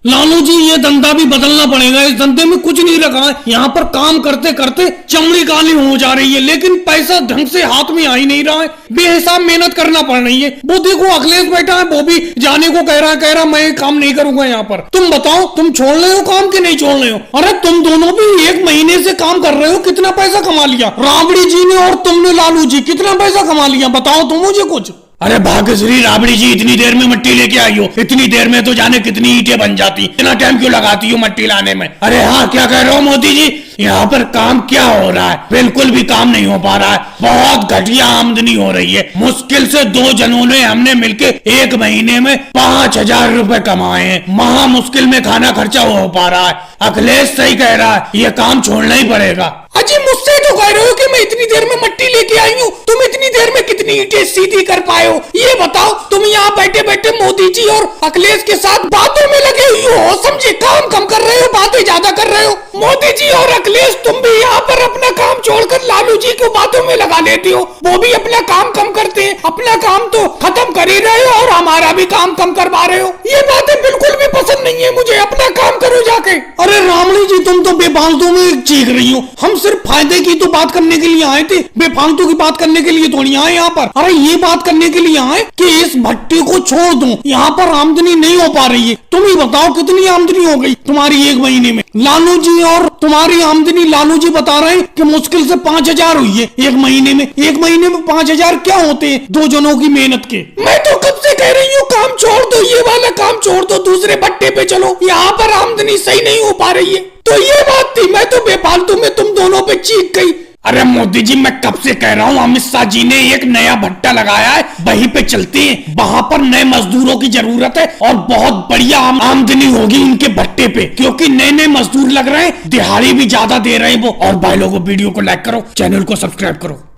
लालू जी ये धंधा भी बदलना पड़ेगा। इस धंधे में कुछ नहीं रखा है। यहाँ पर काम करते करते चमड़ी काली हो जा रही है, लेकिन पैसा ढंग से हाथ में आ ही नहीं रहा है। बेहिसाब मेहनत करना पड़ रही है। वो देखो अखिलेश बैठा है, वो भी जाने को कह रहा मैं काम नहीं करूंगा यहाँ पर। तुम बताओ, तुम छोड़ रहे हो काम कि नहीं छोड़ रहे हो? अरे तुम दोनों भी 1 महीने से काम कर रहे हो, कितना पैसा कमा लिया? राबड़ी जी ने और तुमने लालू जी कितना पैसा कमा लिया? बताओ तुम मुझे कुछ। अरे भाग्यश्री, राबड़ी जी इतनी देर में मट्टी लेके आई हो? इतनी देर में तो जाने कितनी ईंटें बन जाती। इतना टाइम क्यों लगाती हो मट्टी लाने में? अरे हाँ, क्या कह रहे हो मोदी जी? यहाँ पर काम क्या हो रहा है? बिल्कुल भी काम नहीं हो पा रहा है। बहुत घटिया आमदनी हो रही है। मुश्किल से 2 जनों ने हमने मिलके 1 महीने में 5,000 रुपए कमाए हैं। महा मुश्किल में खाना खर्चा हो पा रहा है। अखिलेश सही कह रहा है, ये काम छोड़ना ही पड़ेगा। अजी मुझसे तो कह रहे हो कि मैं इतनी देर में मट्टी लेके आई हूँ, तुम इतनी देर में कितनी ईंटें सीधी कर पाए हो? ये बताओ। तुम यहाँ बैठे बैठे मोदी जी और अखिलेश के साथ बातों में लगे हुए हो, समझे? काम कम कर रहे हो, बातें ज्यादा कर रहे हो। मोदी जी और अखिलेश, तुम भी यहाँ पर अपना काम छोड़कर लालू जी को बातों में लगा लेती हो। वो भी अपना काम कम करते हैं। अपना काम तो खत्म कर ही रहे हो और हमारा भी काम कम करवा रहे हो। ये बातें बिल्कुल भी पसंद नहीं है मुझे। अपना काम करो जाके। अरे रामणी जी, तुम तो बेफालतू में चीख रही हो। हम सिर्फ फायदे की तो बात करने के लिए आए थे, बेफालतू की बात करने के लिए थोड़ी आए यहाँ पर। अरे ये बात करने के लिए आए कि इस भट्टी को छोड़ दो, यहाँ पर आमदनी नहीं हो पा रही है। तुम ही बताओ कितनी आमदनी हो गई तुम्हारी 1 महीने में? लालू जी और तुम्हारी आमदनी, लालू जी बता रहे हैं कि मुश्किल से 5,000 हुई है 1 महीने में। 1 महीने में 5,000 क्या होते हैं 2 जनों की मेहनत के? मैं तो कब से कह रही हूँ काम छोड़ दो, ये वाला काम छोड़ दो, दूसरे भट्टे पे चलो। यहाँ पर आमदनी सही नहीं हो पा रही है। तो ये बात थी, मैं तो बेफालतू में तुम दोनों पे चीख गई। अरे मोदी जी, मैं कब से कह रहा हूँ, अमित शाह जी ने एक नया भट्टा लगाया है, वहीं पे चलते हैं। वहां पर नए मजदूरों की जरूरत है और बहुत बढ़िया आमदनी होगी इनके भट्टे पे, क्योंकि नए मजदूर लग रहे हैं, दिहाड़ी भी ज्यादा दे रहे हैं वो। और भाई लोगों, वीडियो को लाइक करो, चैनल को सब्सक्राइब करो।